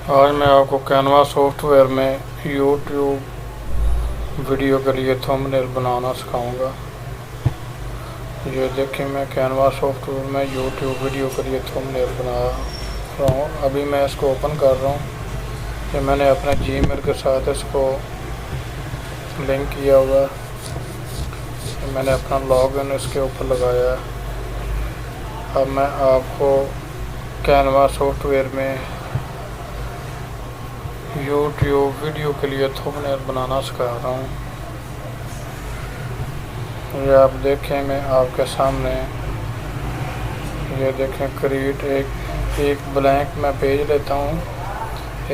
आज मैं आपको कैनवा सॉफ्टवेयर में यूट्यूब वीडियो के लिए थंबनेल बनाना सिखाऊंगा। ये देखिए, मैं कैनवा सॉफ्टवेयर में यूट्यूब वीडियो के लिए थंबनेल बना रहा हूँ। अभी मैं इसको ओपन कर रहा हूँ। ये मैंने अपने जीमेल के साथ इसको लिंक किया हुआ है। मैंने अपना लॉगिन इसके ऊपर लगाया है। अब मैं आपको कैनवा सॉफ्टवेयर में यूट्यूब वीडियो के लिए थंबनेल बनाना सिखा रहा हूँ। ये आप देखें, मैं आपके सामने ये देखें, क्रिएट एक ब्लैंक मैं पेज लेता हूँ।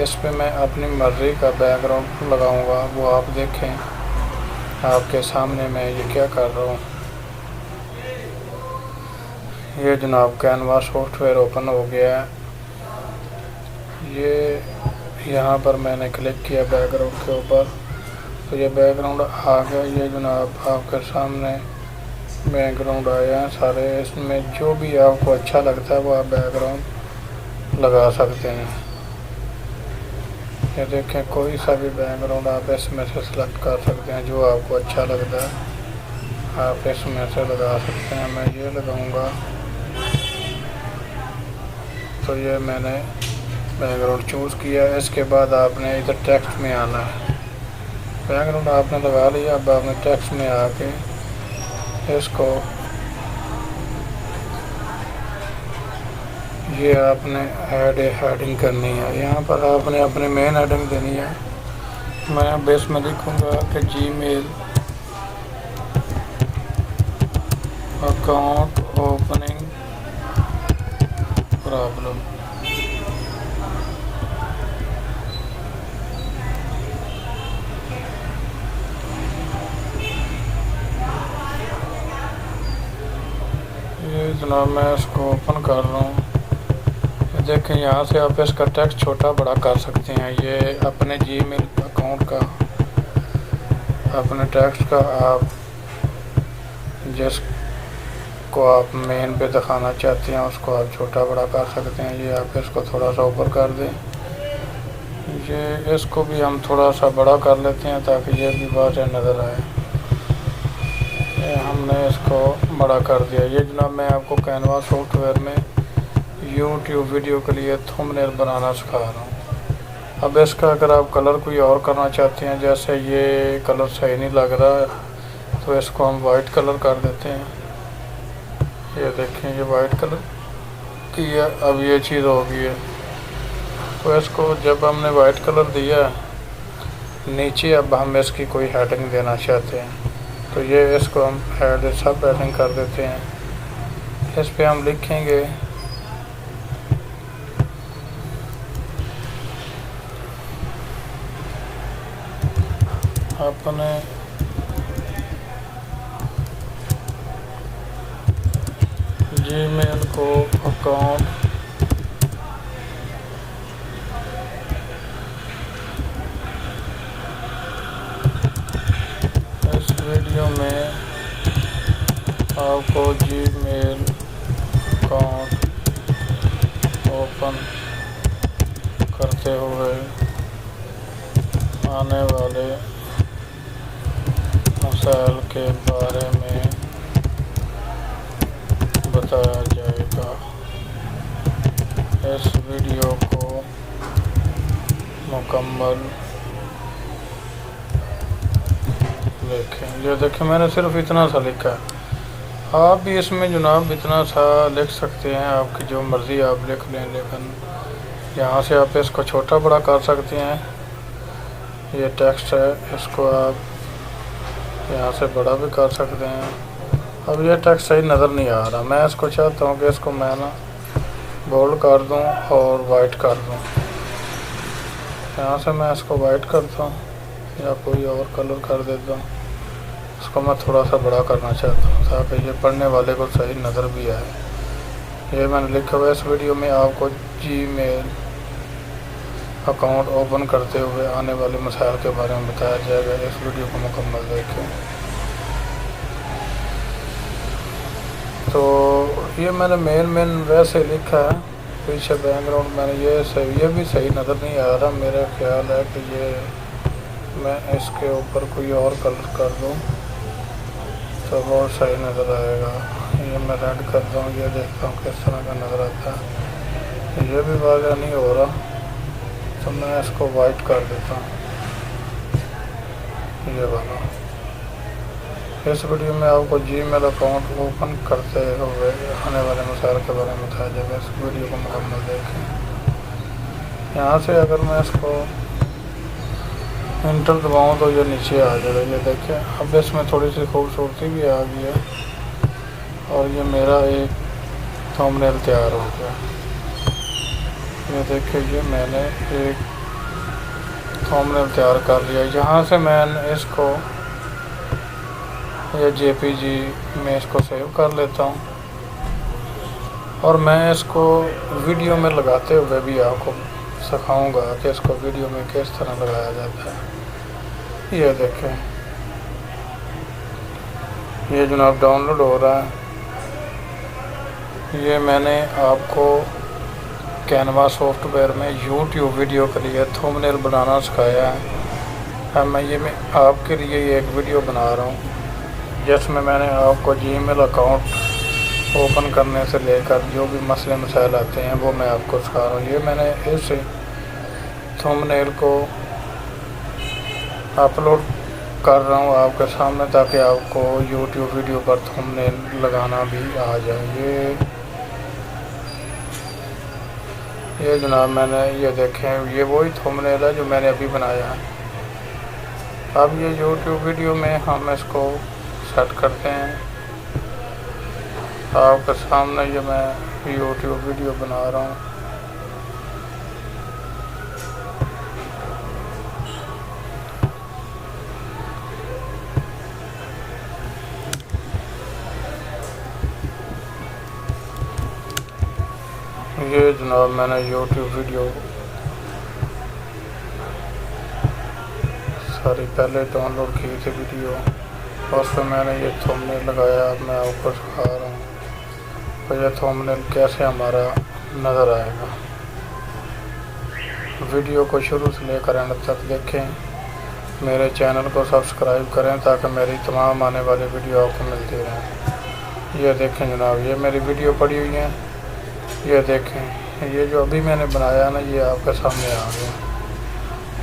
इस पे मैं अपनी मर्ज़ी का बैकग्राउंड लगाऊंगा। वो आप देखें, आपके सामने मैं ये क्या कर रहा हूँ। ये जनाब कैनवा सॉफ्टवेयर ओपन हो गया है। ये यहाँ पर मैंने क्लिक किया बैकग्राउंड के ऊपर, तो ये बैकग्राउंड आ गया। ये जनाब आपके सामने बैकग्राउंड आया है सारे। इसमें जो भी आपको अच्छा लगता है वो आप बैकग्राउंड लगा सकते हैं। ये देखें, कोई सा भी बैकग्राउंड आप इसमें से सेलेक्ट कर सकते हैं। जो आपको अच्छा लगता है आप इसमें से लगा सकते हैं। मैं ये लगाऊंगा। तो ये मैंने बैकग्राउंड चूज़ किया। इसके बाद आपने इधर टेक्स्ट में आना है। बैकग्राउंड आपने लगा लिया। अब आपने टेक्स्ट में आके इसको ये आपने हेडिंग करनी है। यहाँ पर आपने अपनी मेन हेडिंग देनी है। मैं अब इसमें लिखूँगा कि जीमेल अकाउंट ओपनिंग प्रॉब्लम। ये जनाब मैं इसको ओपन कर रहा हूँ। देखें, यहाँ से आप इसका टेक्स्ट छोटा बड़ा कर सकते हैं। ये अपने जीमेल अकाउंट का, अपने टेक्स्ट का आप जिसको आप मेन पे दिखाना चाहते हैं उसको आप छोटा बड़ा कर सकते हैं। ये आप इसको थोड़ा सा ऊपर कर दें। ये इसको भी हम थोड़ा सा बड़ा कर लेते हैं ताकि ये भी वाज़ेह नज़र आए। हमने इसको बड़ा कर दिया। ये जनाब मैं आपको कैनवा सॉफ्टवेयर में यूट्यूब वीडियो के लिए थंबनेल बनाना सिखा रहा हूँ। अब इसका अगर आप कलर कोई और करना चाहते हैं, जैसे ये कलर सही नहीं लग रहा है, तो इसको हम वाइट कलर कर देते हैं। ये देखें, ये वाइट कलर की है। अब ये चीज़ हो गई है। तो इसको जब हमने वाइट कलर दिया, नीचे अब हम इसकी कोई हेडिंग देना चाहते हैं, तो ये इसको हम सब हेडिंग कर देते हैं। इस पे हम लिखेंगे अपने जीमेल को अकाउंट इस वीडियो में आपको जीमेल अकाउंट ओपन करते हुए आने वाले मसाइल के बारे में बताया जाएगा। इस वीडियो को मुकम्मल देखें। ये देखें, मैंने सिर्फ इतना सा लिखा है। आप भी इसमें जनाब इतना सा लिख सकते हैं, आपकी जो मर्ज़ी आप लिख लें, लेकिन यहाँ से आप इसको छोटा बड़ा कर सकते हैं। ये टेक्स्ट है, इसको आप यहाँ से बड़ा भी कर सकते हैं। अब ये टेक्स्ट सही नज़र नहीं आ रहा। मैं इसको चाहता हूँ कि इसको मैं ना बोल्ड कर दूँ और वाइट कर दूँ। यहाँ से मैं इसको वाइट करता हूँ या कोई और कलर कर देता हूँ। इसको मैं थोड़ा सा बड़ा करना चाहता हूँ ताकि ये पढ़ने वाले को सही नज़र भी आए। ये मैंने लिखा हुआ है। इस वीडियो में आपको जीमेल अकाउंट ओपन करते हुए आने वाले मसाइल के बारे में बताया जाएगा। इस वीडियो को मुकम्मल देखें। तो ये मैंने मेन वैसे लिखा है, पीछे बैकग्राउंड मैंने ये भी सही नज़र नहीं आ रहा। मेरा ख्याल है कि ये मैं इसके ऊपर कोई और कलर कर दूँ तो बहुत सही नज़र आएगा। ये मैं रेड करता हूँ, ये देखता हूँ किस तरह का नज़र आता है। ये भी वाज़ह नहीं हो रहा तो मैं इसको वाइट कर देता हूँ। ये वाला इस वीडियो में आपको जीमेल अकाउंट ओपन करते हुए आने वाले मसाइल के बारे में बताया जाएगा। इस वीडियो को मुकम्मल देखें। यहाँ से अगर मैं इसको इंटर दबाऊँ तो ये नीचे आ जाएगा। ये देखिए, अब इसमें थोड़ी सी खूबसूरती भी आ गई है और ये मेरा एक थंबनेल तैयार हो गया। ये देखिए, ये मैंने एक थंबनेल तैयार कर लिया। यहाँ से मैं इसको ये JPG में इसको सेव कर लेता हूँ और मैं इसको वीडियो में लगाते हुए भी आपको सिखाऊंगा कि इसको वीडियो में किस तरह लगाया जाता है। ये देखें, ये जनाब डाउनलोड हो रहा है। ये मैंने आपको कैनवा सॉफ्टवेयर में YouTube वीडियो के लिए थंबनेल बनाना सिखाया है। अब मैं आपके लिए ये एक वीडियो बना रहा हूँ जिसमें मैंने आपको जीमेल अकाउंट ओपन करने से लेकर जो भी मसले मसाइल आते हैं वो मैं आपको सिखा रहा हूँ। ये मैंने इस थंबनेल को अपलोड कर रहा हूँ आपके सामने ताकि आपको YouTube वीडियो पर थंबनेल लगाना भी आ जाए। ये जनाब मैंने ये देखें, ये वही थंबनेल है जो मैंने अभी बनाया है। अब ये YouTube वीडियो में हम इसको सेट करते हैं। आपके सामने ये मैं YouTube वीडियो बना रहा हूँ। ये जनाब मैंने YouTube वीडियो पहले डाउनलोड की थी वीडियो और उस पर मैंने ये थंबनेल लगाया। अब मैं आपको सिखा रहा हूँ तो ये थंबनेल कैसे हमारा नज़र आएगा। वीडियो को शुरू से लेकर एंड तक देखें। मेरे चैनल को सब्सक्राइब करें ताकि मेरी तमाम आने वाली वीडियो आपको मिलती रहे। ये देखें जनाब, ये मेरी वीडियो पड़ी हुई है। ये देखें, ये जो अभी मैंने बनाया ना ये आपके सामने आ गया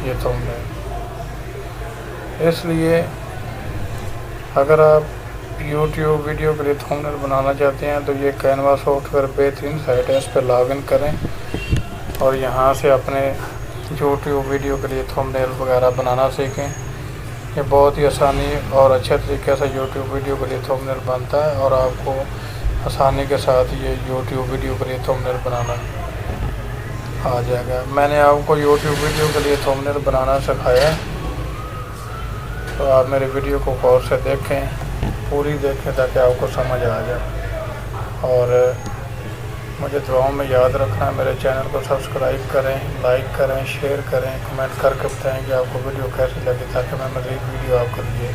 ये थंबनेल। इसलिए अगर आप YouTube वीडियो के लिए थंबनेल बनाना चाहते हैं तो ये कैनवा सॉफ्टवेयर बेहतरीन साइट है। इस पर लॉगिन करें और यहाँ से अपने YouTube वीडियो के लिए थंबनेल वगैरह बनाना सीखें। ये बहुत ही आसानी और अच्छे तरीके से YouTube वीडियो के लिए थंबनेल बनता है और आपको आसानी के साथ ये YouTube वीडियो के लिए थंबनेल बनाना आ जाएगा। मैंने आपको YouTube वीडियो के लिए थंबनेल बनाना सिखाया है तो आप मेरे वीडियो को गौर से देखें, पूरी देखें ताकि आपको समझ आ जाए। और मुझे दुआओं में याद रखना है। मेरे चैनल को सब्सक्राइब करें, लाइक करें, शेयर करें, कमेंट करके बताएं कि आपको वीडियो कैसी लगी ताकि मैं मज़ीद वीडियो आपके लिए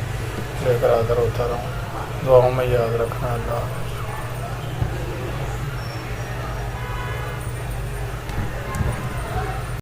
लेकर हाज़िर होता रहूँ। दुआओं में याद रखना। अल्लाह।